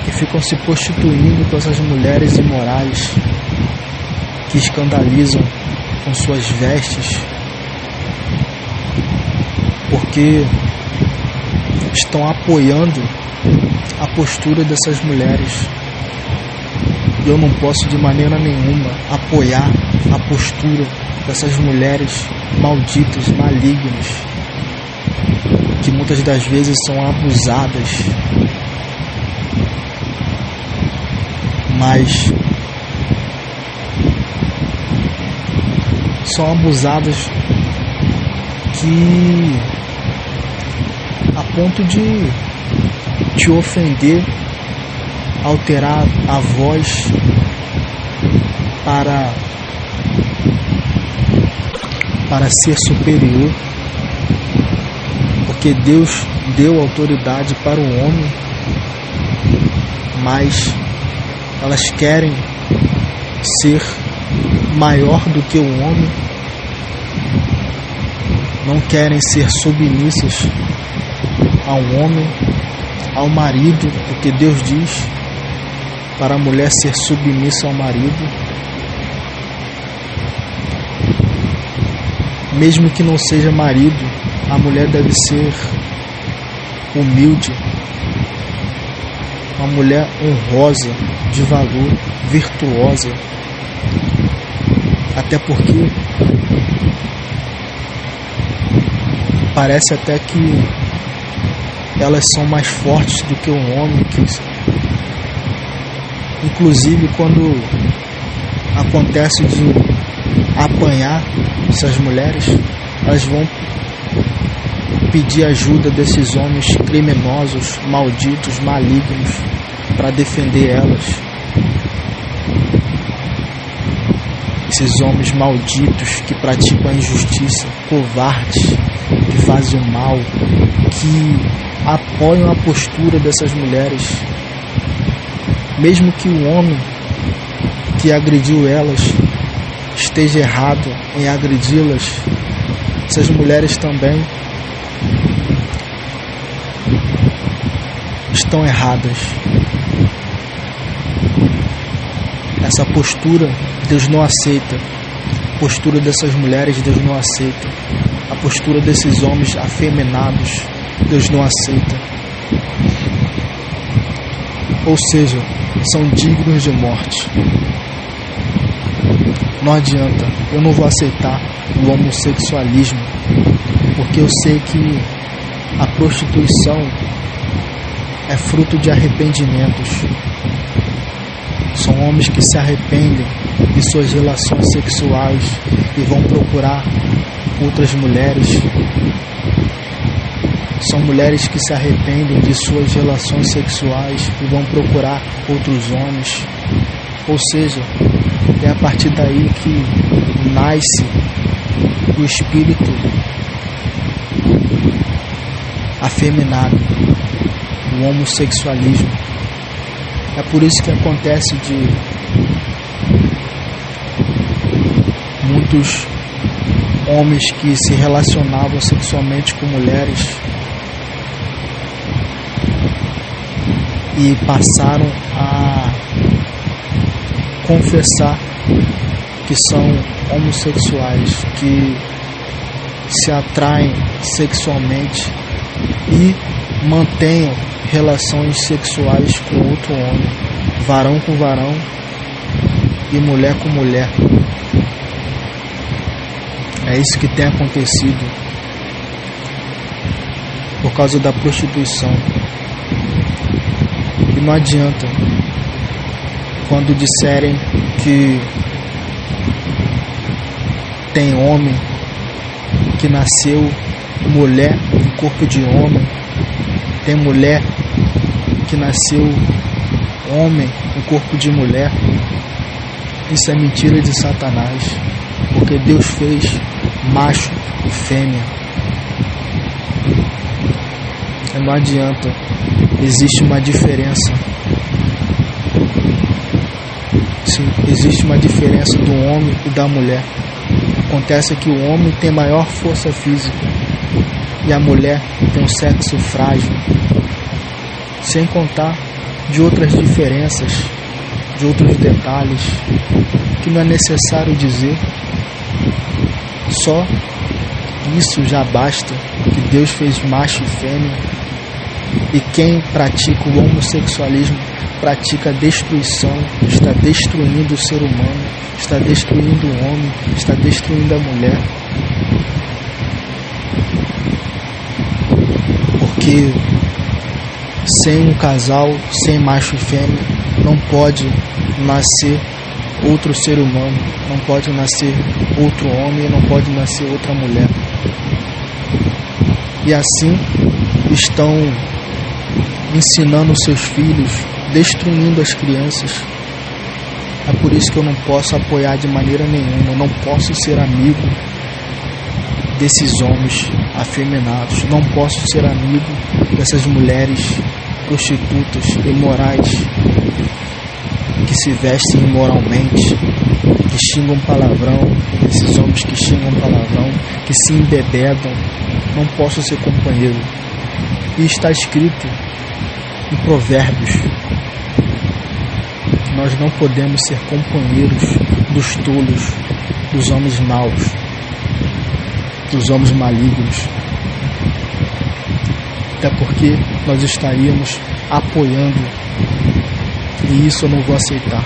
que ficam se prostituindo com essas mulheres imorais, que escandalizam com suas vestes, porque estão apoiando a postura dessas mulheres. E eu não posso de maneira nenhuma apoiar a postura dessas mulheres malditas, malignas, que muitas das vezes são abusadas, mas são abusadas que a ponto de te ofender, alterar a voz para ser superior, porque Deus deu autoridade para o homem, mas elas querem ser maior do que o homem, não querem ser submissas ao homem, ao marido, porque Deus diz para a mulher ser submissa ao marido, mesmo que não seja marido, a mulher deve ser humilde, uma mulher honrosa, de valor, virtuosa, até porque parece até que elas são mais fortes do que o homem, inclusive quando acontece de apanhar essas mulheres, elas vão pedir ajuda desses homens criminosos, malditos, malignos, para defender elas. Esses homens malditos que praticam a injustiça, covardes, que fazem o mal, que apoiam a postura dessas mulheres, mesmo que o homem que agrediu elas esteja errado em agredi-las, essas mulheres também estão erradas. Essa postura Deus não aceita. A postura dessas mulheres Deus não aceita. A postura desses homens afeminados Deus não aceita. Ou seja, são dignos de morte. Não adianta, eu não vou aceitar o homossexualismo, porque eu sei que a prostituição é fruto de arrependimentos. São homens que se arrependem de suas relações sexuais e vão procurar outras mulheres. São mulheres que se arrependem de suas relações sexuais e vão procurar outros homens. Ou seja, é a partir daí que nasce o espírito afeminado, o homossexualismo. É por isso que acontece de muitos homens que se relacionavam sexualmente com mulheres e passaram a confessar que são homossexuais, que se atraem sexualmente e mantenham relações sexuais com outro homem, varão com varão e mulher com mulher. É isso que tem acontecido por causa da prostituição. E não adianta quando disserem que tem homem que nasceu mulher em corpo de homem, tem mulher que nasceu homem em corpo de mulher. Isso é mentira de Satanás, porque Deus fez macho e fêmea. Não adianta, existe uma diferença. Sim, existe uma diferença do homem e da mulher. Acontece que o homem tem maior força física e a mulher tem um sexo frágil, sem contar de outras diferenças, de outros detalhes que não é necessário dizer, só isso já basta, que Deus fez macho e fêmea, e quem pratica o homossexualismo pratica a destruição, está destruindo o ser humano, está destruindo o homem, está destruindo a mulher. Porque sem um casal, sem macho e fêmea, não pode nascer outro ser humano, não pode nascer outro homem, não pode nascer outra mulher. E assim estão ensinando seus filhos, destruindo as crianças. É por isso que eu não posso apoiar de maneira nenhuma, eu não posso ser amigo desses homens afeminados, não posso ser amigo dessas mulheres prostitutas, imorais, que se vestem imoralmente, que xingam palavrão, esses homens que xingam palavrão, que se embebedam. Não posso ser companheiro. E está escrito em Provérbios: nós não podemos ser companheiros dos tolos, dos homens maus, dos homens malignos. Até porque nós estaríamos apoiando, e isso eu não vou aceitar.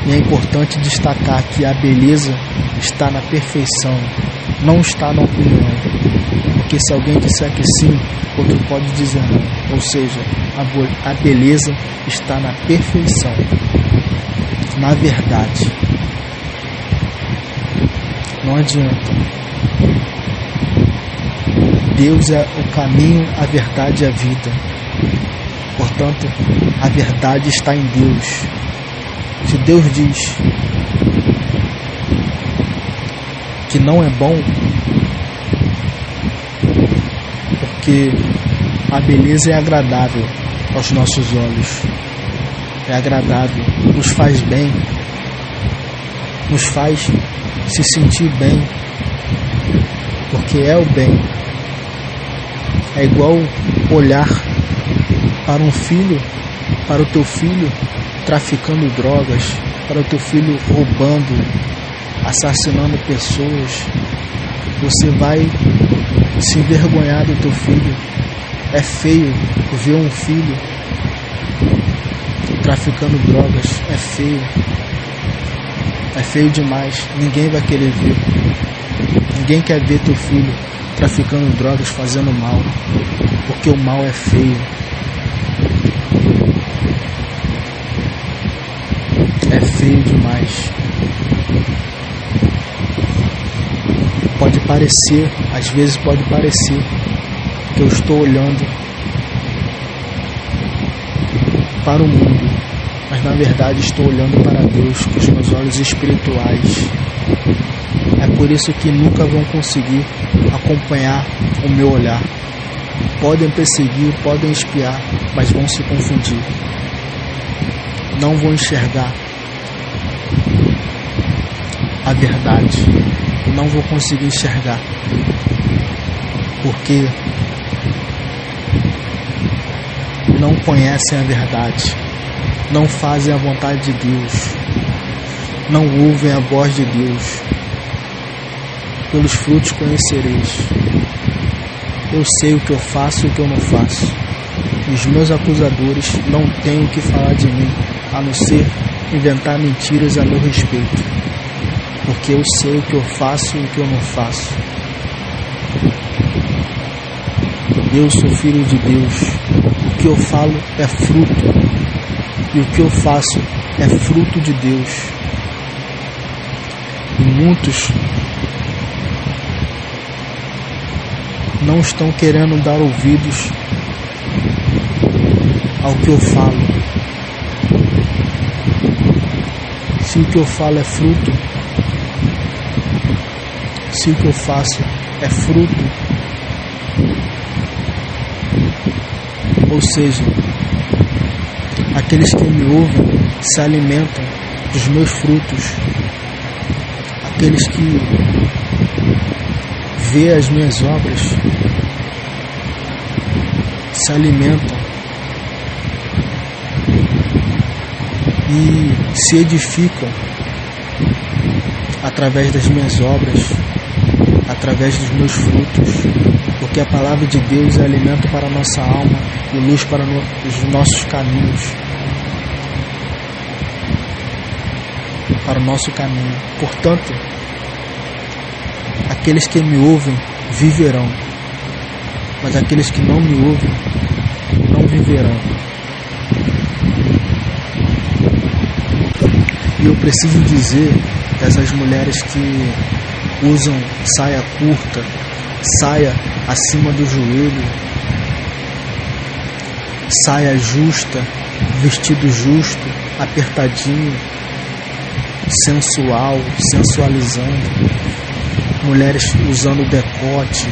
E é importante destacar que a beleza está na perfeição, não está na opinião. Porque se alguém disser que sim, outro pode dizer não. Ou seja, a beleza está na perfeição, na verdade. Não adianta. Deus é o caminho, a verdade e a vida. Portanto, a verdade está em Deus. Se Deus diz que não é bom, porque a beleza é agradável aos nossos olhos, é agradável, nos faz bem, nos faz se sentir bem, porque é o bem. É igual olhar para um filho, para o teu filho traficando drogas, para o teu filho roubando, assassinando pessoas. Você vai se envergonhar do teu filho. É feio ver um filho traficando drogas, é feio. É feio demais, ninguém vai querer ver. Ninguém quer ver teu filho traficando drogas, fazendo mal, porque o mal é feio. É feio demais. Pode parecer, às vezes pode parecer que eu estou olhando para o mundo, mas na verdade estou olhando para Deus com os meus olhos espirituais. É por isso que nunca vão conseguir acompanhar o meu olhar. Podem perseguir, podem espiar, mas vão se confundir. Não vão enxergar a verdade. Não vou conseguir enxergar, porque não conhecem a verdade, não fazem a vontade de Deus, não ouvem a voz de Deus. Pelos frutos conhecereis. Eu sei o que eu faço e o que eu não faço. E os meus acusadores não têm o que falar de mim, a não ser inventar mentiras a meu respeito. Porque eu sei o que eu faço e o que eu não faço. Eu sou filho de Deus. O que eu falo é fruto. E o que eu faço é fruto de Deus. E muitos não estão querendo dar ouvidos ao que eu falo. Se o que eu falo é fruto, se o que eu faço é fruto, ou seja, aqueles que me ouvem se alimentam dos meus frutos, aqueles que vê as minhas obras se alimentam e se edificam através das minhas obras. através dos meus frutos, porque a palavra de Deus é alimento para a nossa alma e luz para os nossos caminhos, para o nosso caminho. Portanto, aqueles que me ouvem viverão, mas aqueles que não me ouvem não viverão. E eu preciso dizer que essas mulheres que usam saia curta, saia acima do joelho, saia justa, vestido justo, apertadinho, sensual, sensualizando, mulheres usando decote,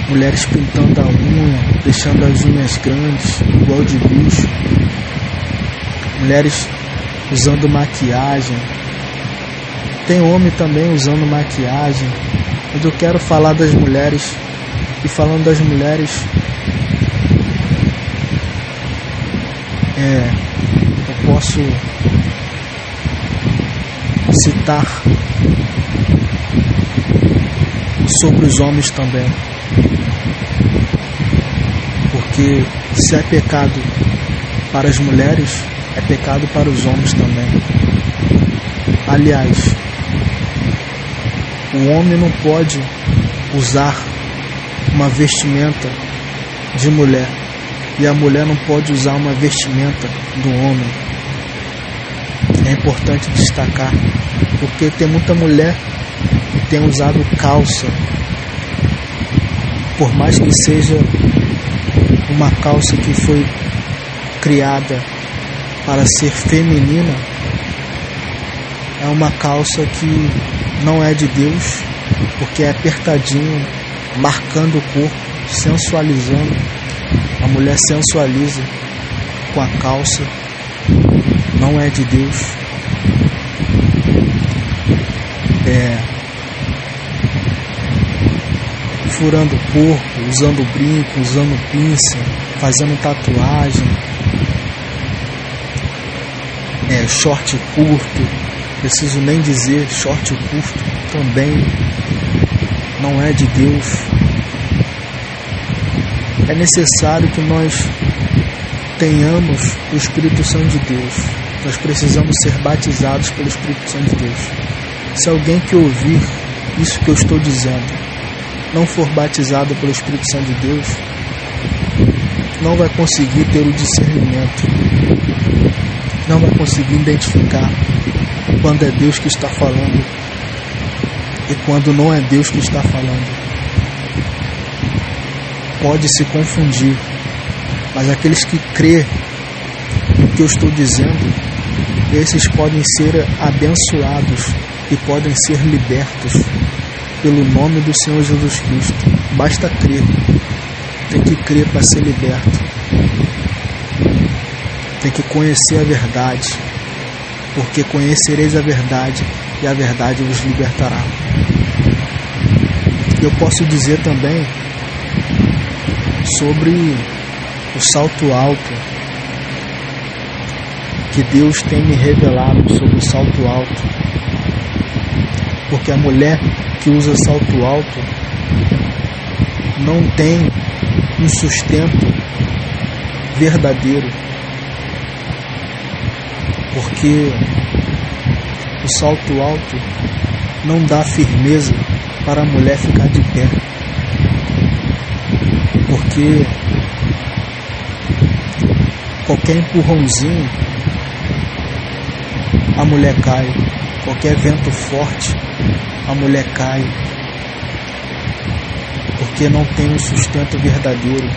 mulheres pintando a unha, deixando as unhas grandes, igual de bicho, mulheres usando maquiagem. Tem homem também usando maquiagem, mas eu quero falar das mulheres. E falando das mulheres, eu posso citar sobre os homens também, porque se é pecado para as mulheres, é pecado para os homens também. Aliás, o homem não pode usar uma vestimenta de mulher e a mulher não pode usar uma vestimenta do homem. É importante destacar, porque tem muita mulher que tem usado calça, por mais que seja uma calça que foi criada para ser feminina, é uma calça que não é de Deus, porque é apertadinho, marcando o corpo, sensualizando. A mulher sensualiza com a calça, não é de Deus. Furando o corpo, usando brinco, usando pinça, fazendo tatuagem, short curto, preciso nem dizer, short curto também não é de Deus. É necessário que nós tenhamos o Espírito Santo de Deus. Nós precisamos ser batizados pelo Espírito Santo de Deus. Se alguém que ouvir isso que eu estou dizendo não for batizado pelo Espírito Santo de Deus, não vai conseguir ter o discernimento, não vai conseguir identificar quando é Deus que está falando e quando não é Deus que está falando. Pode se confundir, mas aqueles que crê no que eu estou dizendo, esses podem ser abençoados e podem ser libertos pelo nome do Senhor Jesus Cristo. Basta crer, tem que crer para ser liberto, tem que conhecer a verdade, porque conhecereis a verdade e a verdade vos libertará. Eu posso dizer também sobre o salto alto, que Deus tem me revelado sobre o salto alto, porque a mulher que usa salto alto não tem um sustento verdadeiro, porque o salto alto não dá firmeza para a mulher ficar de pé, porque qualquer empurrãozinho a mulher cai, qualquer vento forte a mulher cai, porque não tem um sustento verdadeiro,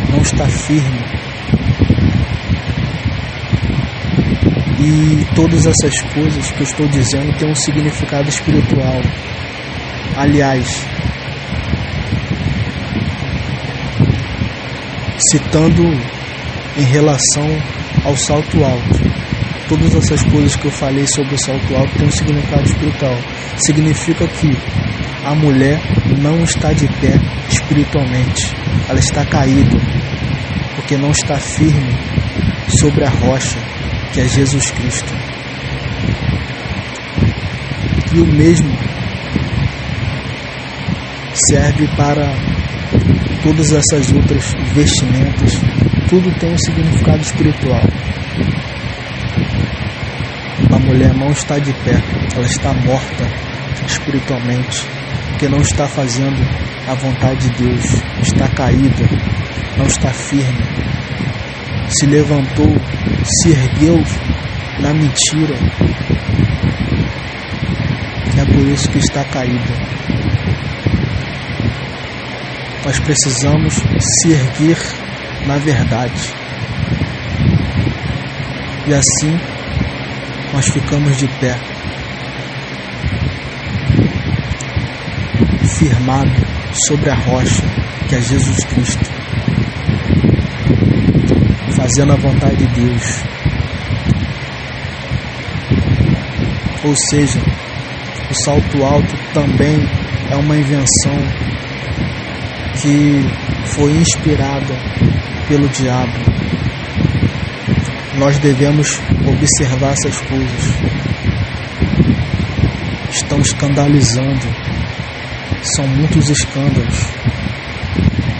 não está firme. E todas essas coisas que eu estou dizendo têm um significado espiritual. Aliás, citando em relação ao salto alto, todas essas coisas que eu falei sobre o salto alto têm um significado espiritual. Significa que a mulher não está de pé espiritualmente, ela está caída, porque não está firme sobre a rocha, que é Jesus Cristo. E o mesmo serve para todas essas outras vestimentas. Tudo tem um significado espiritual. A mulher não está de pé, ela está morta espiritualmente, porque não está fazendo a vontade de Deus, está caída, não está firme, se levantou, se ergueu na mentira. É por isso que está caída. Nós precisamos se erguer na verdade. E assim nós ficamos de pé, firmado sobre a rocha que é Jesus Cristo, fazendo a vontade de Deus. Ou seja, o salto alto também é uma invenção que foi inspirada pelo diabo. Nós devemos observar essas coisas. Estão escandalizando. São muitos escândalos.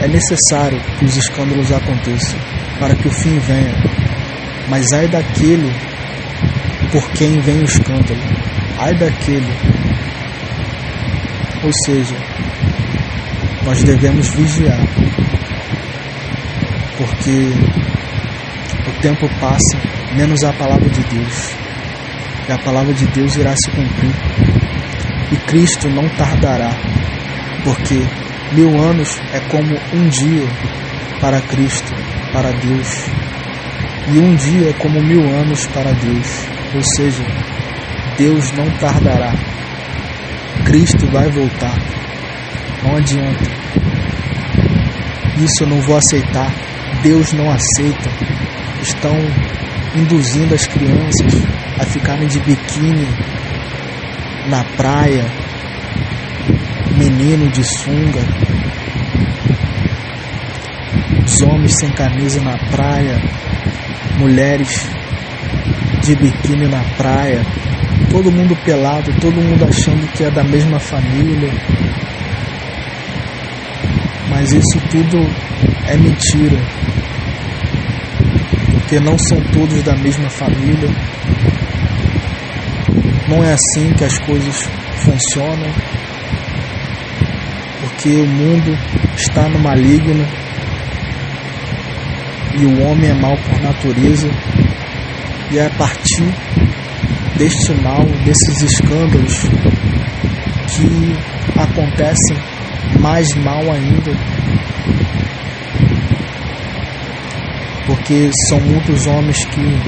É necessário que os escândalos aconteçam para que o fim venha. Mas ai daquele por quem vem o escândalo. Ai daquele. Ou seja, nós devemos vigiar, porque o tempo passa, menos a palavra de Deus, e a palavra de Deus irá se cumprir, e Cristo não tardará, porque 1000 anos é como um dia para Cristo, para Deus, e um dia é como 1000 anos para Deus. Ou seja, Deus não tardará, Cristo vai voltar, não adianta. Isso eu não vou aceitar, Deus não aceita. Estão induzindo as crianças a ficarem de biquíni na praia, menino de sunga, os homens sem camisa na praia, mulheres de biquíni na praia, todo mundo pelado, todo mundo achando que é da mesma família. Mas isso tudo é mentira, porque não são todos da mesma família. Não é assim que as coisas funcionam, porque o mundo está no maligno e o homem é mau por natureza, e é a partir deste mal, desses escândalos, que acontecem mais mal ainda, porque são muitos homens que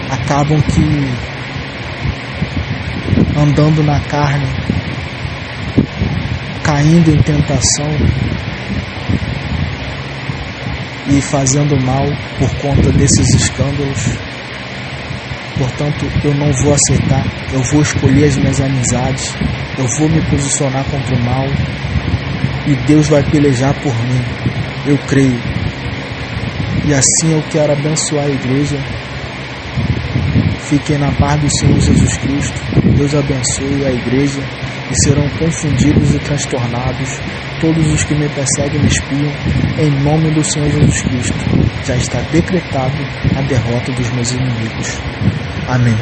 acabam que andando na carne, caindo em tentação e fazendo mal por conta desses escândalos. Portanto, eu não vou aceitar, eu vou escolher as minhas amizades, eu vou me posicionar contra o mal, e Deus vai pelejar por mim, eu creio. E assim eu quero abençoar a igreja. Fiquem na paz do Senhor Jesus Cristo. Deus abençoe a igreja, e serão confundidos e transtornados todos os que me perseguem e me espiam, em nome do Senhor Jesus Cristo. Já está decretado a derrota dos meus inimigos. Amém.